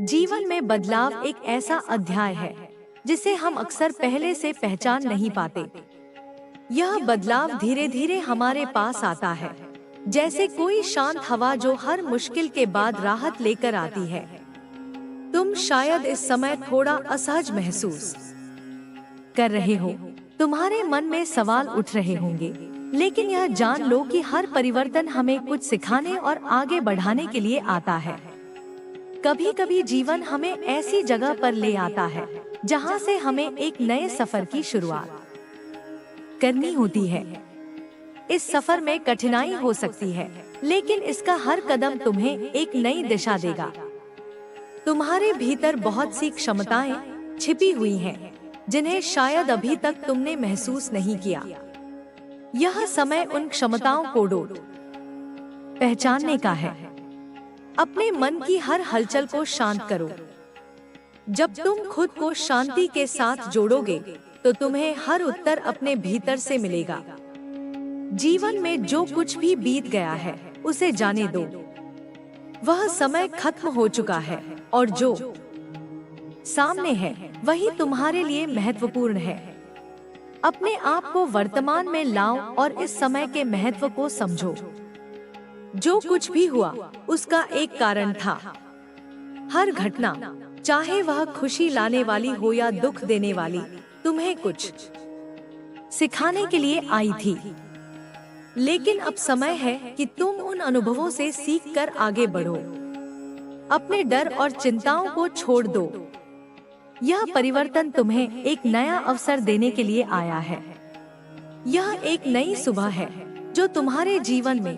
जीवन में बदलाव एक ऐसा अध्याय है जिसे हम अक्सर पहले से पहचान नहीं पाते। यह बदलाव धीरे धीरे हमारे पास आता है, जैसे कोई शांत हवा जो हर मुश्किल के बाद राहत लेकर आती है। तुम शायद इस समय थोड़ा असहज महसूस कर रहे हो, तुम्हारे मन में सवाल उठ रहे होंगे, लेकिन यह जान लो कि हर परिवर्तन हमें कुछ सिखाने और आगे बढ़ाने के लिए आता है। कभी कभी जीवन हमें ऐसी जगह पर ले आता है जहां से हमें एक नए सफर की शुरुआत करनी होती है। इस सफर में कठिनाई हो सकती है, लेकिन इसका हर कदम तुम्हें एक नई दिशा देगा। तुम्हारे भीतर बहुत सी क्षमताएं छिपी हुई हैं, जिन्हें शायद अभी तक तुमने महसूस नहीं किया। यह समय उन क्षमताओं को पहचानने का है। अपने मन की हर हलचल को शांत करो। जब तुम खुद को शांति के साथ जोड़ोगे, तो तुम्हें हर उत्तर अपने भीतर से मिलेगा। जीवन में जो कुछ भी बीत गया है, उसे जाने दो। वह समय खत्म हो चुका है और जो सामने है वही तुम्हारे लिए महत्वपूर्ण है। अपने आप को वर्तमान में लाओ और इस समय के महत्व को समझो। जो कुछ भी हुआ उसका एक कारण था। हर घटना, चाहे वह खुशी लाने वाली हो या दुख देने वाली, तुम्हें कुछ सिखाने के लिए आई थी। लेकिन अब समय है कि तुम उन अनुभवों से सीखकर आगे बढ़ो। अपने डर और चिंताओं को छोड़ दो। यह परिवर्तन तुम्हें एक नया अवसर देने के लिए आया है। यह एक नई सुबह है जो तुम्हारे जीवन में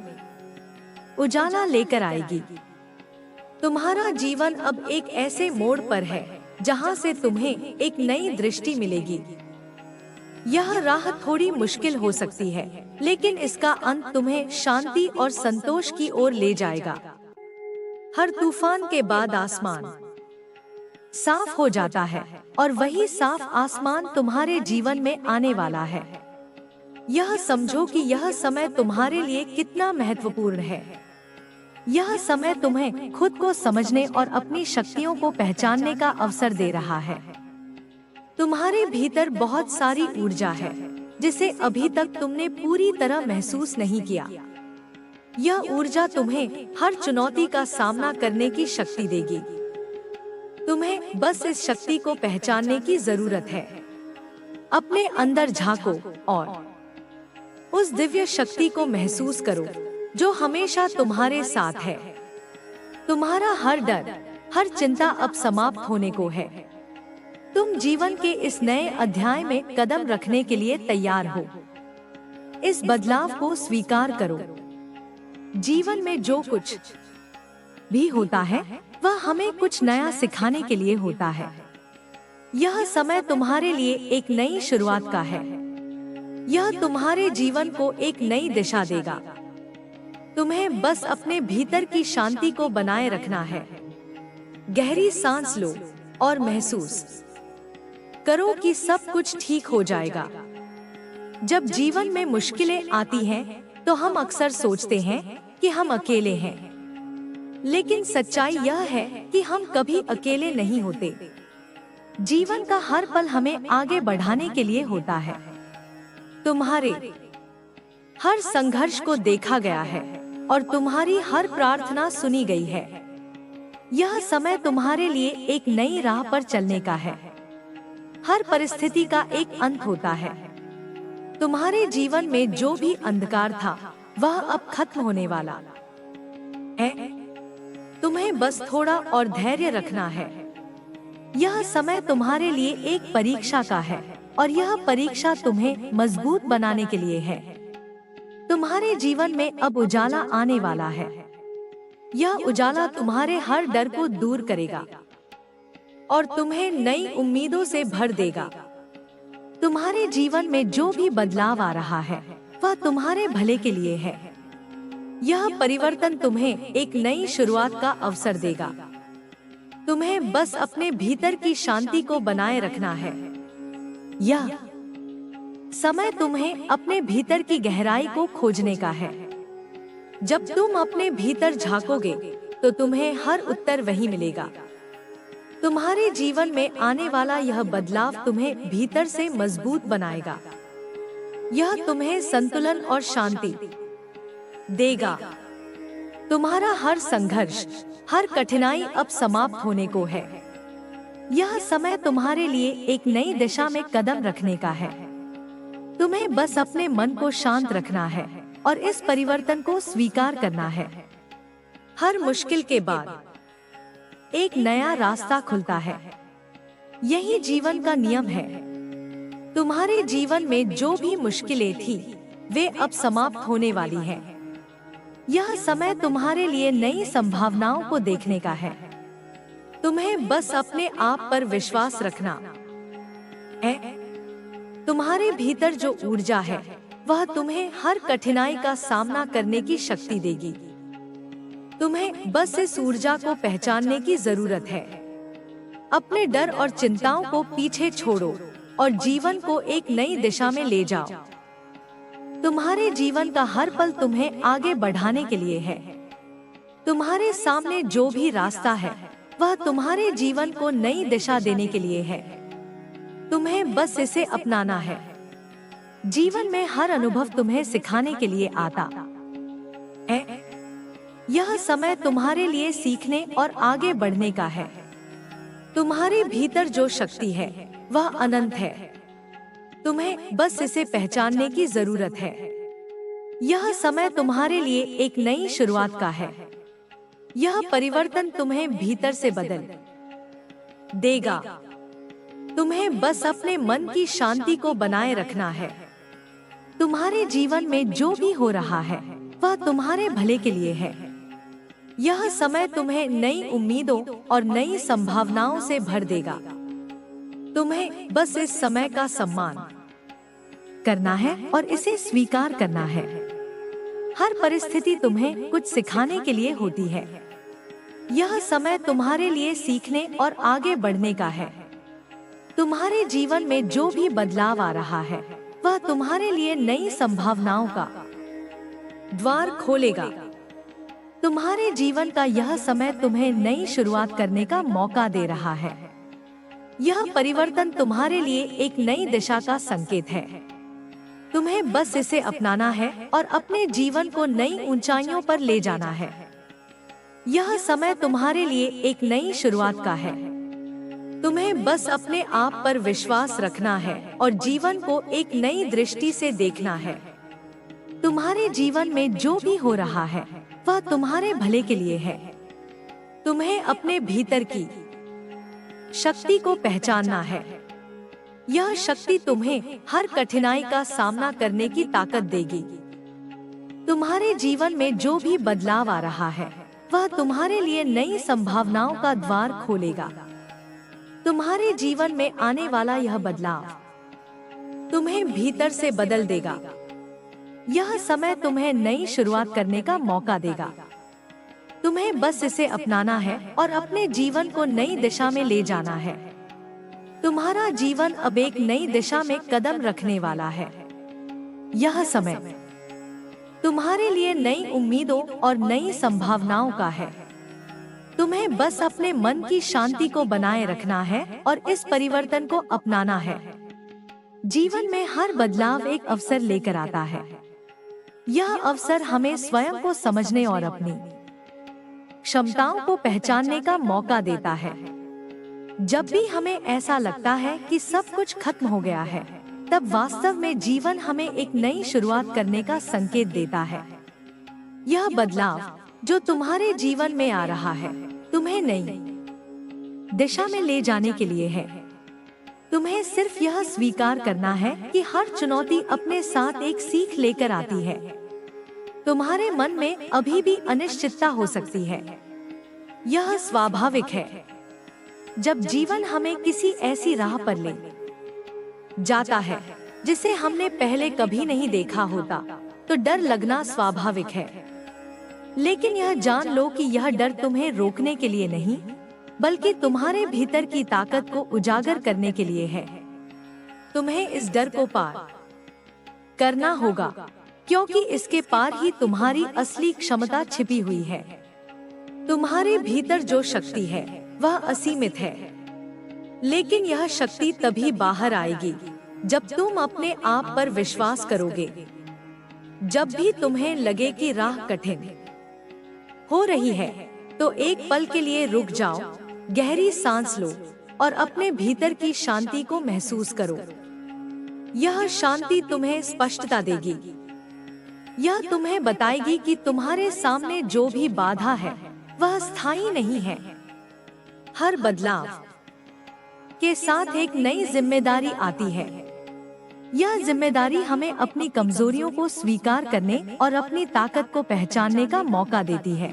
उजाला लेकर आएगी। तुम्हारा जीवन अब एक ऐसे मोड़ पर है जहां से तुम्हें एक नई दृष्टि मिलेगी। यह राह थोड़ी मुश्किल हो सकती है, लेकिन इसका अंत तुम्हें शांति और संतोष की ओर ले जाएगा। हर तूफान के बाद आसमान साफ हो जाता है और वही साफ आसमान तुम्हारे जीवन में आने वाला है। यह समझो कि यह समय तुम्हारे लिए कितना महत्वपूर्ण है। यह समय तुम्हें खुद को समझने और अपनी शक्तियों को पहचानने का अवसर दे रहा है। तुम्हारे भीतर बहुत सारी ऊर्जा है जिसे अभी तक तुमने पूरी तरह महसूस नहीं किया। यह ऊर्जा तुम्हें हर चुनौती का सामना करने की शक्ति देगी। तुम्हें बस इस शक्ति को पहचानने की जरूरत है। अपने अंदर झांको और उस दिव्य शक्ति को महसूस करो जो हमेशा तुम्हारे साथ है। तुम्हारा हर डर, हर चिंता अब समाप्त होने को है। तुम जीवन के इस नए अध्याय में कदम रखने के लिए तैयार हो। इस बदलाव को स्वीकार करो। जीवन में जो कुछ भी होता है, वह हमें कुछ नया सिखाने के लिए होता है। यह समय तुम्हारे लिए एक नई शुरुआत का है। यह तुम्हारे जीवन को एक नई दिशा देगा। तुम्हें बस अपने भीतर की शांति को बनाए रखना है। गहरी सांस लो और महसूस करो कि सब कुछ ठीक हो जाएगा। जब जीवन में मुश्किलें आती हैं, तो हम अक्सर सोचते हैं कि हम अकेले हैं, लेकिन सच्चाई यह है कि हम कभी अकेले नहीं होते। जीवन का हर पल हमें आगे बढ़ाने के लिए होता है। तुम्हारे हर संघर्ष को देखा गया है और तुम्हारी हर प्रार्थना सुनी गई है। यह समय तुम्हारे लिए एक नई राह पर चलने का है। हर परिस्थिति का एक अंत होता है। तुम्हारे जीवन में जो भी अंधकार था, वह अब खत्म होने वाला है। तुम्हें बस थोड़ा और धैर्य रखना है। यह समय तुम्हारे लिए एक परीक्षा का है और यह परीक्षा तुम्हें मजबूत बनाने के लिए है। तुम्हारे जीवन में अब उजाला आने वाला है। यह उजाला तुम्हारे हर डर को दूर करेगा और तुम्हें नई उम्मीदों से भर देगा। तुम्हारे जीवन में जो भी बदलाव आ रहा है, वह तुम्हारे भले के लिए है। यह परिवर्तन तुम्हें एक नई शुरुआत का अवसर देगा। तुम्हें बस अपने भीतर की शांति को बनाए रखना है। यह समय तुम्हें अपने भीतर की गहराई को खोजने का है। जब तुम अपने भीतर झांकोगे, तो तुम्हें हर उत्तर वही मिलेगा। तुम्हारे जीवन में आने वाला यह बदलाव तुम्हें भीतर से मजबूत बनाएगा। यह तुम्हें संतुलन और शांति देगा। तुम्हारा हर संघर्ष, हर कठिनाई अब समाप्त होने को है। यह समय तुम्हारे लिए एक नई दिशा में कदम रखने का है। तुम्हें बस अपने मन को शांत रखना है और इस परिवर्तन को स्वीकार करना है। हर मुश्किल के बाद एक नया रास्ता खुलता है। यही जीवन का नियम है। तुम्हारे जीवन में जो भी मुश्किलें थी, वे अब समाप्त होने वाली हैं। यह समय तुम्हारे लिए नई संभावनाओं को देखने का है। तुम्हें बस अपने आप पर विश्वास रखना है। तुम्हारे भीतर जो ऊर्जा है, वह तुम्हें हर कठिनाई का सामना करने की शक्ति देगी। तुम्हें बस इस ऊर्जा को पहचानने की जरूरत है। अपने डर और चिंताओं को पीछे छोड़ो और जीवन को एक नई दिशा में ले जाओ। तुम्हारे जीवन का हर पल तुम्हें आगे बढ़ाने के लिए है। तुम्हारे सामने जो भी रास्ता है, वह तुम्हारे जीवन को नई दिशा देने के लिए है। तुम्हें बस इसे अपनाना है। जीवन में हर अनुभव तुम्हें सिखाने के लिए आता है। यह समय तुम्हारे लिए सीखने और आगे बढ़ने का है। तुम्हारे भीतर जो शक्ति है, वह अनंत है। तुम्हें बस इसे पहचानने की जरूरत है। यह समय तुम्हारे लिए एक नई शुरुआत का है। यह परिवर्तन तुम्हें भीतर से बदल देगा। तुम्हें बस अपने मन की शांति को बनाए रखना है। तुम्हारे जीवन में जो भी हो रहा है, वह तुम्हारे भले के लिए है। यह समय तुम्हें नई उम्मीदों और नई संभावनाओं से भर देगा। तुम्हें बस इस समय का सम्मान करना है और इसे स्वीकार करना है। हर परिस्थिति तुम्हें कुछ सिखाने के लिए होती है। यह समय तुम्हारे लिए सीखने और आगे बढ़ने का है। तुम्हारे जीवन में जो भी बदलाव आ रहा है, वह तुम्हारे लिए नई संभावनाओं का द्वार खोलेगा। तुम्हारे जीवन का यह समय तुम्हें नई शुरुआत करने का मौका दे रहा है। यह परिवर्तन तुम्हारे लिए एक नई दिशा का संकेत है। तुम्हें बस इसे अपनाना है और अपने जीवन को नई ऊंचाइयों पर ले जाना है। यह समय तुम्हारे लिए एक नई शुरुआत का है। तुम्हें बस अपने आप पर विश्वास रखना है और जीवन को एक नई दृष्टि से देखना है। तुम्हारे जीवन में जो भी हो रहा है, वह तुम्हारे भले के लिए है। तुम्हें अपने भीतर की शक्ति को पहचानना है। यह शक्ति तुम्हें हर कठिनाई का सामना करने की ताकत देगी। तुम्हारे जीवन में जो भी बदलाव आ रहा है, वह तुम्हारे लिए नई संभावनाओं का द्वार खोलेगा। तुम्हारे जीवन में आने वाला यह बदलाव तुम्हें भीतर से बदल देगा। यह समय तुम्हें नई शुरुआत करने का मौका देगा। तुम्हें बस इसे अपनाना है और अपने जीवन को नई दिशा में ले जाना है। तुम्हारा जीवन अब एक नई दिशा में कदम रखने वाला है। यह समय तुम्हारे लिए नई उम्मीदों और नई संभावनाओं का है। तुम्हें बस अपने मन की शांति को बनाए रखना है और इस परिवर्तन को अपनाना है। जीवन में हर बदलाव एक अवसर लेकर आता है। यह अवसर हमें स्वयं को समझने और अपनी क्षमताओं को पहचानने का मौका देता है। जब भी हमें ऐसा लगता है कि सब कुछ खत्म हो गया है, तब वास्तव में जीवन हमें एक नई शुरुआत करने का संकेत देता है। यह बदलाव जो तुम्हारे जीवन में आ रहा है, तुम्हें नई दिशा में ले जाने के लिए है। तुम्हें सिर्फ यह स्वीकार करना है कि हर चुनौती अपने साथ एक सीख लेकर आती है। तुम्हारे मन में अभी भी अनिश्चितता हो सकती है। यह स्वाभाविक है। जब जीवन हमें किसी ऐसी राह पर ले जाता है जिसे हमने पहले कभी नहीं देखा होता, तो डर लगना स्वाभाविक है। लेकिन यह जान लो कि यह डर तुम्हें रोकने के लिए नहीं, बल्कि तुम्हारे भीतर की ताकत को उजागर करने के लिए है। तुम्हें इस डर को पार करना होगा, क्योंकि इसके पार ही तुम्हारी असली क्षमता छिपी हुई है। तुम्हारे भीतर जो शक्ति है, वह असीमित है, लेकिन यह शक्ति तभी बाहर आएगी जब तुम अपने आप पर विश्वास करोगे। जब भी तुम्हें लगे कि राह कठिन हो रही है, तो एक पल के लिए रुक जाओ, गहरी सांस लो और अपने भीतर की शांति को महसूस करो। यह शांति तुम्हें स्पष्टता देगी। यह तुम्हें बताएगी कि तुम्हारे सामने जो भी बाधा है वह स्थायी नहीं है। हर बदलाव के साथ एक नई जिम्मेदारी आती है। यह जिम्मेदारी हमें अपनी कमजोरियों को स्वीकार करने और अपनी ताकत को पहचानने का मौका देती है।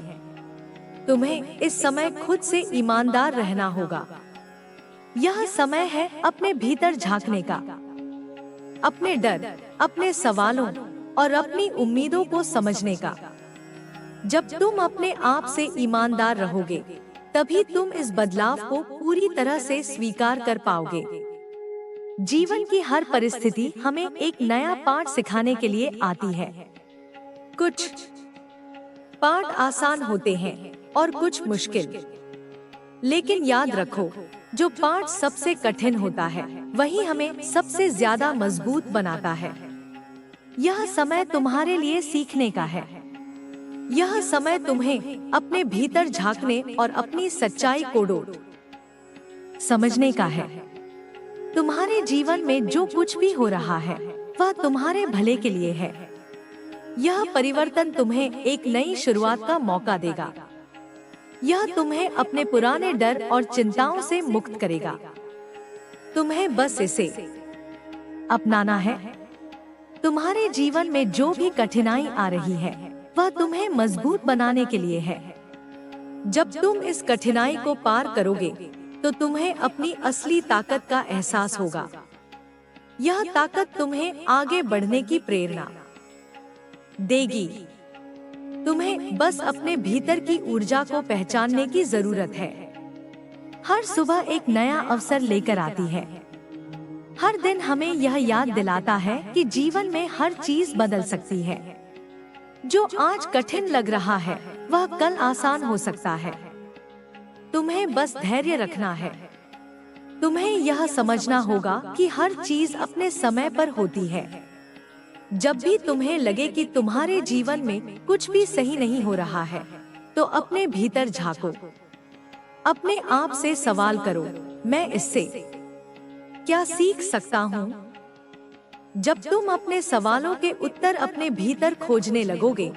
तुम्हें इस समय खुद से ईमानदार रहना होगा। यह समय है अपने भीतर झांकने का, अपने डर, अपने सवालों और अपनी उम्मीदों को समझने का। जब तुम अपने आप से ईमानदार रहोगे, तभी तुम इस बदलाव को पूरी तरह से स्वीकार कर पाओगे। जीवन की हर परिस्थिति हमें एक नया पाठ सिखाने के लिए आती है। कुछ पाठ आसान होते हैं और कुछ मुश्किल, लेकिन याद रखो, जो पाठ सबसे कठिन होता है वही हमें सबसे ज्यादा मजबूत बनाता है। यह समय तुम्हारे लिए सीखने का है। यह समय तुम्हें अपने भीतर झांकने और अपनी सच्चाई को समझने का है। तुम्हारे जीवन में जो कुछ भी हो रहा है वह तुम्हारे भले के लिए है। यह परिवर्तन तुम्हें एक नई शुरुआत का मौका देगा। यह तुम्हें अपने पुराने डर और चिंताओं से मुक्त करेगा। तुम्हें बस इसे अपनाना है। तुम्हारे जीवन में जो भी कठिनाई आ रही है वह तुम्हें मजबूत बनाने के लिए है। जब तुम इस कठिनाई को पार करोगे, तो तुम्हें अपनी असली ताकत का एहसास होगा। यह ताकत तुम्हें आगे बढ़ने की प्रेरणा देगी। तुम्हें बस अपने भीतर की ऊर्जा को पहचानने की जरूरत है। हर सुबह एक नया अवसर लेकर आती है। हर दिन हमें यह याद दिलाता है कि जीवन में हर चीज बदल सकती है। जो आज कठिन लग रहा है वह कल आसान हो सकता है। तुम्हें बस धैर्य रखना है। तुम्हें यह समझना होगा कि हर चीज अपने समय पर होती है। जब भी तुम्हें लगे कि तुम्हारे जीवन में कुछ भी सही नहीं हो रहा है, तो अपने भीतर झांको। अपने आप से सवाल करो, मैं इससे क्या सीख सकता हूँ? जब तुम अपने सवालों के उत्तर अपने भीतर खोजने लगोगे,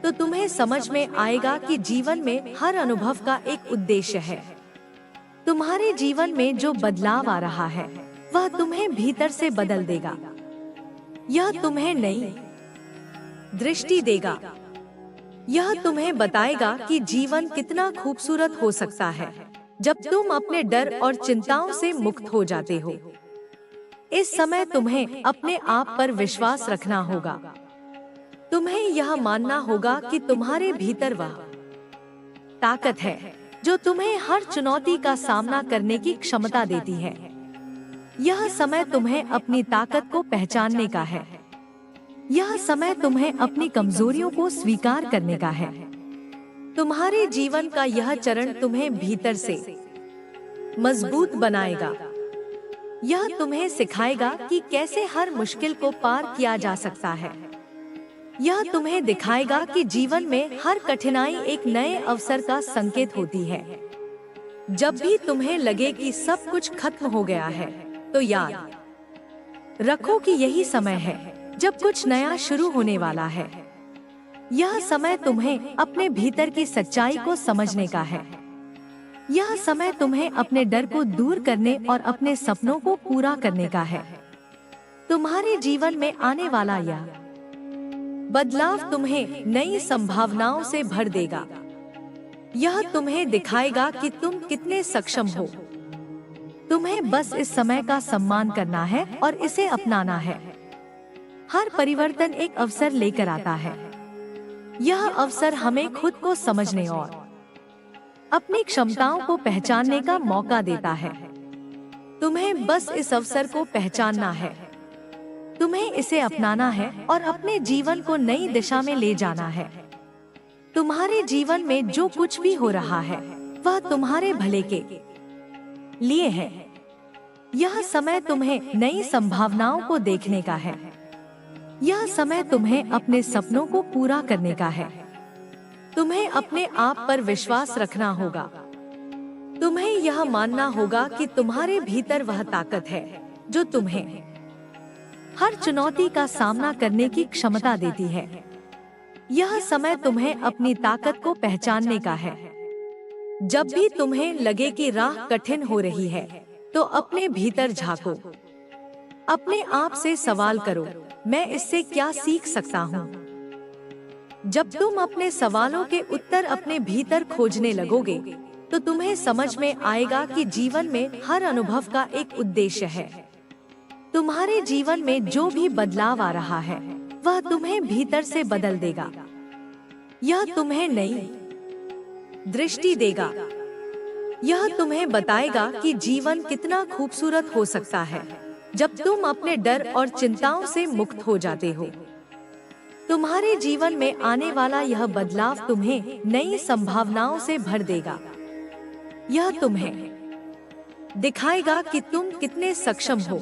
तो तुम्हें समझ में आएगा कि जीवन में हर अनुभव का एक उद्देश्य है। तुम्हारे जीवन में जो बदलाव आ रहा है वह तुम्हें भीतर से बदल देगा। यह तुम्हें नई दृष्टि देगा। यह तुम्हें बताएगा कि जीवन कितना खूबसूरत हो सकता है जब तुम अपने डर और चिंताओं से मुक्त हो जाते हो। इस समय तुम्हें अपने आप पर विश्वास रखना होगा। तुम्हें यह मानना होगा कि तुम्हारे भीतर वह ताकत है जो तुम्हें हर चुनौती का सामना करने की क्षमता देती है। यह समय तुम्हें अपनी ताकत को पहचानने का है। यह समय तुम्हें अपनी कमजोरियों को स्वीकार करने का है। तुम्हारे जीवन का यह चरण तुम्हें भीतर से मजबूत बनाएगा। यह तुम्हें सिखाएगा कि कैसे हर मुश्किल को पार किया जा सकता है। यह तुम्हें दिखाएगा कि जीवन में हर कठिनाई एक नए अवसर का संकेत होती है। जब भी तुम्हें लगे कि सब कुछ खत्म हो गया है, तो याद रखो कि यही समय है जब कुछ नया शुरू होने वाला है। यह समय तुम्हें अपने भीतर की सच्चाई को समझने का है। यह समय तुम्हें अपने डर को दूर करने और अपने सपनों को पूरा करने का है। तुम्हारे जीवन में आने वाला यह बदलाव तुम्हें नई संभावनाओं से भर देगा। यह तुम्हें दिखाएगा कि तुम कितने सक्षम हो। तुम्हें बस इस समय का सम्मान करना है और इसे अपनाना है। हर परिवर्तन एक अवसर लेकर आता है। यह अवसर हमें खुद को समझने और अपनी क्षमताओं को पहचानने का मौका देता है। तुम्हें बस इस अवसर को पहचानना है। तुम्हें इसे अपनाना है और अपने जीवन को नई दिशा में ले जाना है। तुम्हारे जीवन में जो कुछ भी हो रहा है वह तुम्हारे भले के लिए है। यह समय तुम्हें नई संभावनाओं को देखने का है। यह समय तुम्हें अपने सपनों को पूरा करने का है। तुम्हें अपने आप पर विश्वास रखना होगा। तुम्हें यह मानना होगा कि तुम्हारे भीतर वह ताकत है जो तुम्हें हर चुनौती का सामना करने की क्षमता देती है। यह समय तुम्हें अपनी ताकत को पहचानने का है। जब भी तुम्हें लगे कि राह कठिन हो रही है, तो अपने भीतर झांको। अपने आप से सवाल करो, मैं इससे क्या सीख सकता हूँ? जब तुम अपने सवालों के उत्तर अपने भीतर खोजने लगोगे, तो तुम्हें समझ में आएगा कि जीवन में हर अनुभव का एक उद्देश्य है। तुम्हारे जीवन में जो भी बदलाव आ रहा है, वह तुम्हें भीतर से बदल देगा। यह तुम्हें नई दृष्टि देगा। यह तुम्हें बताएगा कि जीवन कितना खूबसूरत हो सकता है जब तुम अपने डर और चिंताओं से मुक्त हो जाते हो। तुम्हारे जीवन में आने वाला यह बदलाव तुम्हें नई संभावनाओं से भर देगा। यह तुम्हें दिखाएगा कि तुम कितने सक्षम हो।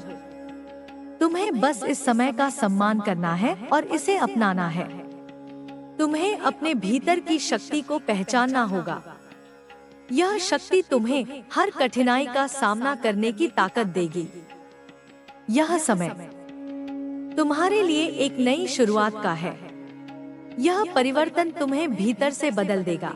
तुम्हें बस इस समय का सम्मान करना है और इसे अपनाना है। तुम्हें अपने भीतर की शक्ति को पहचानना होगा। यह शक्ति तुम्हें हर कठिनाई का सामना करने की ताकत देगी। यह समय तुम्हारे लिए एक नई शुरुआत का है। यह परिवर्तन तुम्हें भीतर से बदल देगा।